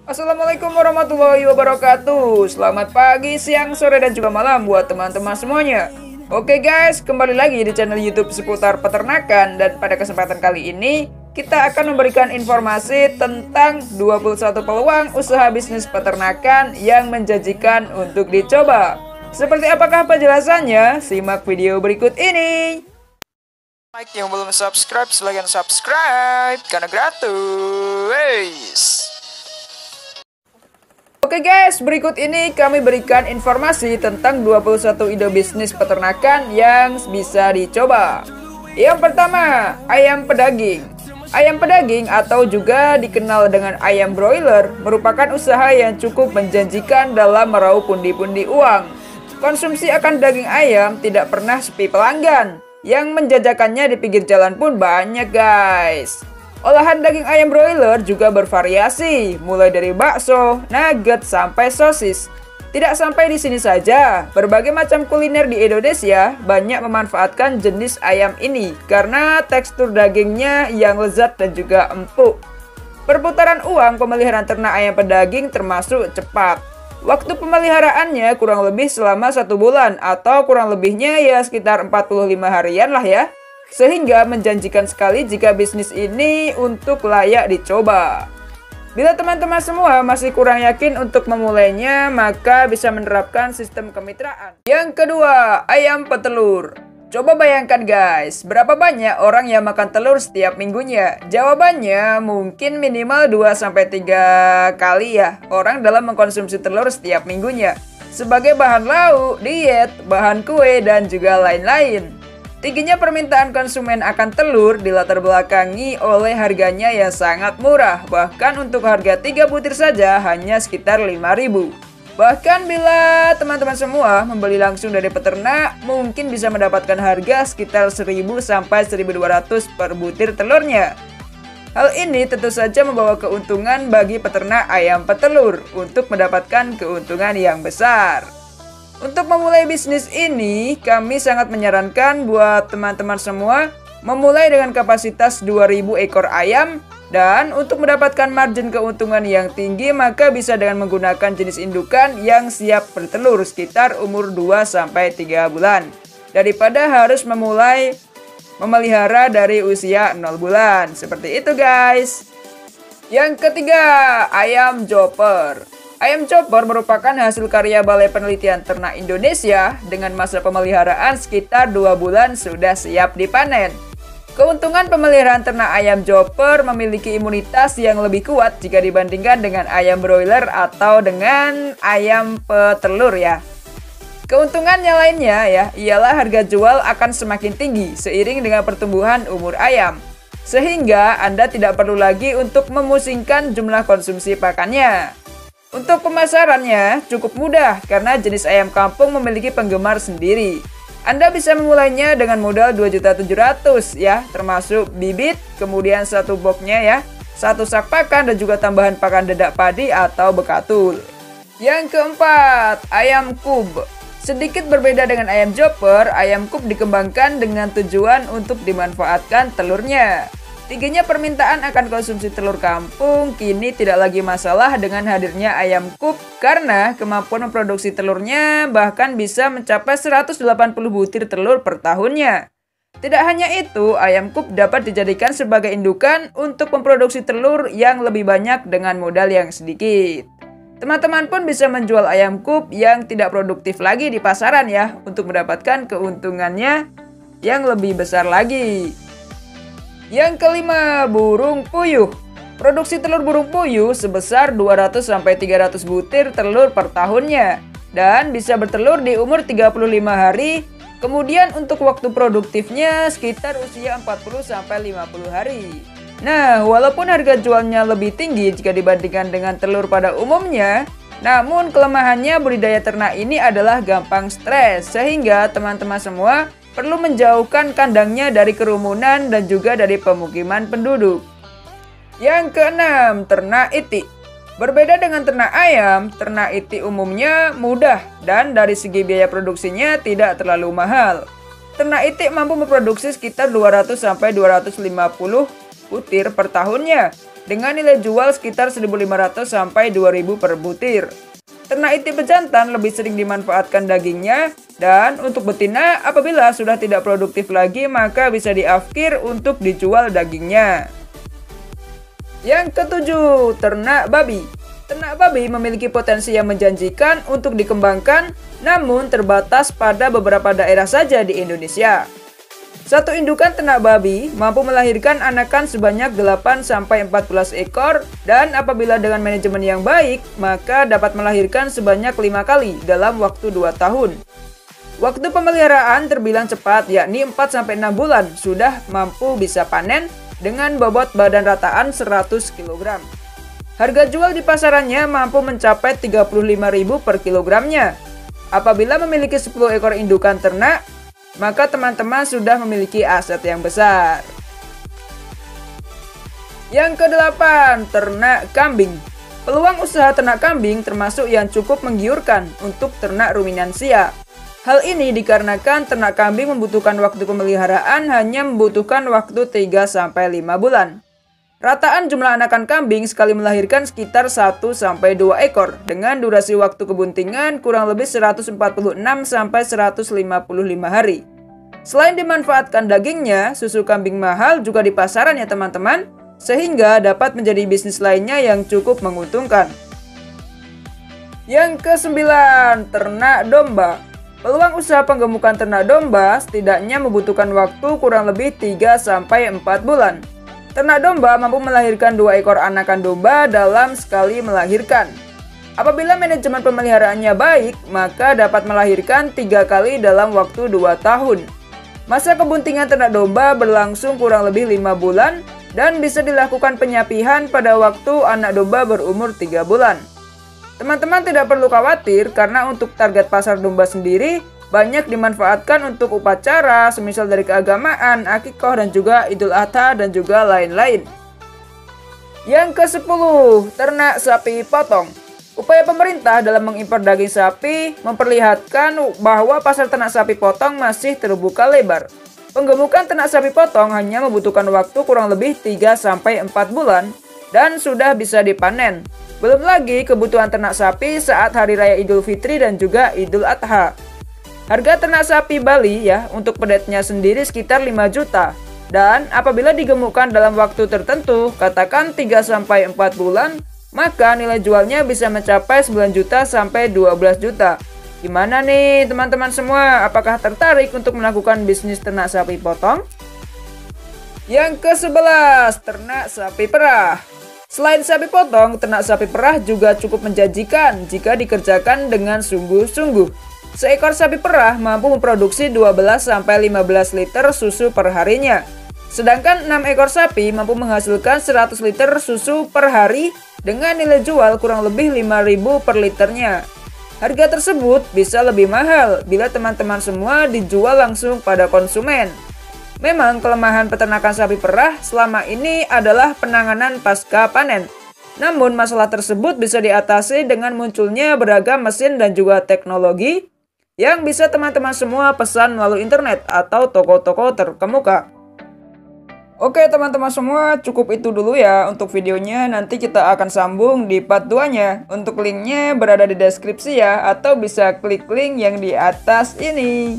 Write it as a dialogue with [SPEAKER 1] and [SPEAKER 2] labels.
[SPEAKER 1] Assalamualaikum warahmatullahi wabarakatuh. Selamat pagi, siang, sore, dan juga malam buat teman-teman semuanya. Oke guys, kembali lagi di channel YouTube seputar peternakan. Dan pada kesempatan kali ini kita akan memberikan informasi tentang 21 peluang usaha bisnis peternakan yang menjanjikan untuk dicoba. Seperti apakah penjelasannya? Simak video berikut ini. Like yang belum subscribe, silahkan subscribe karena gratis. Oke guys, berikut ini kami berikan informasi tentang 21 ide bisnis peternakan yang bisa dicoba. Yang pertama, ayam pedaging. Ayam pedaging atau juga dikenal dengan ayam broiler merupakan usaha yang cukup menjanjikan dalam meraup pundi-pundi uang. Konsumsi akan daging ayam tidak pernah sepi pelanggan. Yang menjajakannya di pinggir jalan pun banyak guys. Olahan daging ayam broiler juga bervariasi, mulai dari bakso, nugget, sampai sosis. Tidak sampai di sini saja, berbagai macam kuliner di Indonesia banyak memanfaatkan jenis ayam ini karena tekstur dagingnya yang lezat dan juga empuk. Perputaran uang pemeliharaan ternak ayam pedaging termasuk cepat. Waktu pemeliharaannya kurang lebih selama 1 bulan atau kurang lebihnya ya sekitar 45 harian lah ya. Sehingga menjanjikan sekali jika bisnis ini untuk layak dicoba. Bila teman-teman semua masih kurang yakin untuk memulainya, maka bisa menerapkan sistem kemitraan. Yang kedua, ayam petelur. Coba bayangkan guys, berapa banyak orang yang makan telur setiap minggunya? Jawabannya mungkin minimal 2-3 kali ya orang dalam mengkonsumsi telur setiap minggunya. Sebagai bahan lauk, diet, bahan kue, dan juga lain-lain. Tingginya permintaan konsumen akan telur dilatar belakangi oleh harganya yang sangat murah. Bahkan untuk harga 3 butir saja hanya sekitar 5.000. Bahkan bila teman-teman semua membeli langsung dari peternak, mungkin bisa mendapatkan harga sekitar 1.000 sampai 1.200 per butir telurnya. Hal ini tentu saja membawa keuntungan bagi peternak ayam petelur untuk mendapatkan keuntungan yang besar. Untuk memulai bisnis ini, kami sangat menyarankan buat teman-teman semua memulai dengan kapasitas 2.000 ekor ayam. Dan untuk mendapatkan margin keuntungan yang tinggi, maka bisa dengan menggunakan jenis indukan yang siap bertelur sekitar umur 2-3 bulan. Daripada harus memulai memelihara dari usia 0 bulan. Seperti itu guys. Yang ketiga, ayam chopper. Ayam chopper merupakan hasil karya Balai Penelitian Ternak Indonesia dengan masa pemeliharaan sekitar 2 bulan sudah siap dipanen. Keuntungan pemeliharaan ternak ayam chopper memiliki imunitas yang lebih kuat jika dibandingkan dengan ayam broiler atau dengan ayam petelur ya. Keuntungannya lainnya ya, ialah harga jual akan semakin tinggi seiring dengan pertumbuhan umur ayam. Sehingga Anda tidak perlu lagi untuk memusingkan jumlah konsumsi pakannya. Untuk pemasarannya cukup mudah karena jenis ayam kampung memiliki penggemar sendiri. Anda bisa memulainya dengan modal 2.700.000 ya, termasuk bibit, kemudian 1 boxnya ya, 1 sak pakan dan juga tambahan pakan dedak padi atau bekatul. Yang keempat, ayam kub. Sedikit berbeda dengan ayam chopper, ayam kub dikembangkan dengan tujuan untuk dimanfaatkan telurnya. Tingginya permintaan akan konsumsi telur kampung kini tidak lagi masalah dengan hadirnya ayam kub karena kemampuan memproduksi telurnya bahkan bisa mencapai 180 butir telur per tahunnya. Tidak hanya itu, ayam kub dapat dijadikan sebagai indukan untuk memproduksi telur yang lebih banyak dengan modal yang sedikit. Teman-teman pun bisa menjual ayam kub yang tidak produktif lagi di pasaran ya untuk mendapatkan keuntungannya yang lebih besar lagi. Yang kelima, burung puyuh. Produksi telur burung puyuh sebesar 200-300 butir telur per tahunnya. Dan bisa bertelur di umur 35 hari. Kemudian untuk waktu produktifnya sekitar usia 40-50 hari. Nah, walaupun harga jualnya lebih tinggi jika dibandingkan dengan telur pada umumnya, namun kelemahannya budidaya ternak ini adalah gampang stres. Sehingga teman-teman semua perlu menjauhkan kandangnya dari kerumunan dan juga dari pemukiman penduduk. Yang keenam, ternak itik. Berbeda dengan ternak ayam, ternak itik umumnya mudah dan dari segi biaya produksinya tidak terlalu mahal. Ternak itik mampu memproduksi sekitar 200-250 butir per tahunnya. dengan nilai jual sekitar 1.500 sampai 2.000 per butir. Ternak itik bejantan lebih sering dimanfaatkan dagingnya, dan untuk betina apabila sudah tidak produktif lagi maka bisa diafkir untuk dijual dagingnya. Yang ketujuh, ternak babi. Ternak babi memiliki potensi yang menjanjikan untuk dikembangkan, namun terbatas pada beberapa daerah saja di Indonesia. Satu indukan ternak babi mampu melahirkan anakan sebanyak 8-14 ekor, dan apabila dengan manajemen yang baik, maka dapat melahirkan sebanyak 5 kali dalam waktu 2 tahun. Waktu pemeliharaan terbilang cepat, yakni 4-6 bulan sudah mampu bisa panen dengan bobot badan rataan 100 kg. Harga jual di pasarannya mampu mencapai 35.000 per kilogramnya. Apabila memiliki 10 ekor indukan ternak, maka teman-teman sudah memiliki aset yang besar. Yang kedelapan, ternak kambing. Peluang usaha ternak kambing termasuk yang cukup menggiurkan untuk ternak ruminansia. Hal ini dikarenakan ternak kambing membutuhkan waktu pemeliharaan hanya membutuhkan waktu 3-5 bulan. Rataan jumlah anakan kambing sekali melahirkan sekitar 1-2 ekor dengan durasi waktu kebuntingan kurang lebih 146-155 hari. Selain dimanfaatkan dagingnya, susu kambing mahal juga di pasaran ya teman-teman, sehingga dapat menjadi bisnis lainnya yang cukup menguntungkan. Yang kesembilan, ternak domba. Peluang usaha penggemukan ternak domba setidaknya membutuhkan waktu kurang lebih 3-4 bulan. Ternak domba mampu melahirkan 2 ekor anakan domba dalam sekali melahirkan. Apabila manajemen pemeliharaannya baik, maka dapat melahirkan 3 kali dalam waktu 2 tahun. Masa kebuntingan ternak domba berlangsung kurang lebih 5 bulan dan bisa dilakukan penyapihan pada waktu anak domba berumur 3 bulan. Teman-teman tidak perlu khawatir karena untuk target pasar domba sendiri banyak dimanfaatkan untuk upacara, semisal dari keagamaan, akikah dan juga Idul Adha dan juga lain-lain. Yang ke-10, ternak sapi potong. Upaya pemerintah dalam mengimpor daging sapi memperlihatkan bahwa pasar ternak sapi potong masih terbuka lebar. Penggemukan ternak sapi potong hanya membutuhkan waktu kurang lebih 3-4 bulan dan sudah bisa dipanen. Belum lagi kebutuhan ternak sapi saat Hari Raya Idul Fitri dan juga Idul Adha. Harga ternak sapi Bali ya untuk pedetnya sendiri sekitar 5 juta. Dan apabila digemukkan dalam waktu tertentu, katakan 3-4 bulan, maka nilai jualnya bisa mencapai 9 juta sampai 12 juta. Gimana nih teman-teman semua? Apakah tertarik untuk melakukan bisnis ternak sapi potong? Yang ke-11, ternak sapi perah. Selain sapi potong, ternak sapi perah juga cukup menjanjikan jika dikerjakan dengan sungguh-sungguh. Seekor sapi perah mampu memproduksi 12-15 liter susu per harinya. Sedangkan 6 ekor sapi mampu menghasilkan 100 liter susu per hari dengan nilai jual kurang lebih 5.000 per liternya. Harga tersebut bisa lebih mahal bila teman-teman semua dijual langsung pada konsumen. Memang kelemahan peternakan sapi perah selama ini adalah penanganan pasca panen. Namun masalah tersebut bisa diatasi dengan munculnya beragam mesin dan juga teknologi yang bisa teman-teman semua pesan melalui internet atau toko-toko terkemuka. Oke teman-teman semua, cukup itu dulu ya untuk videonya. Nanti kita akan sambung di part 2-nya. Untuk linknya berada di deskripsi ya, atau bisa klik link yang di atas ini.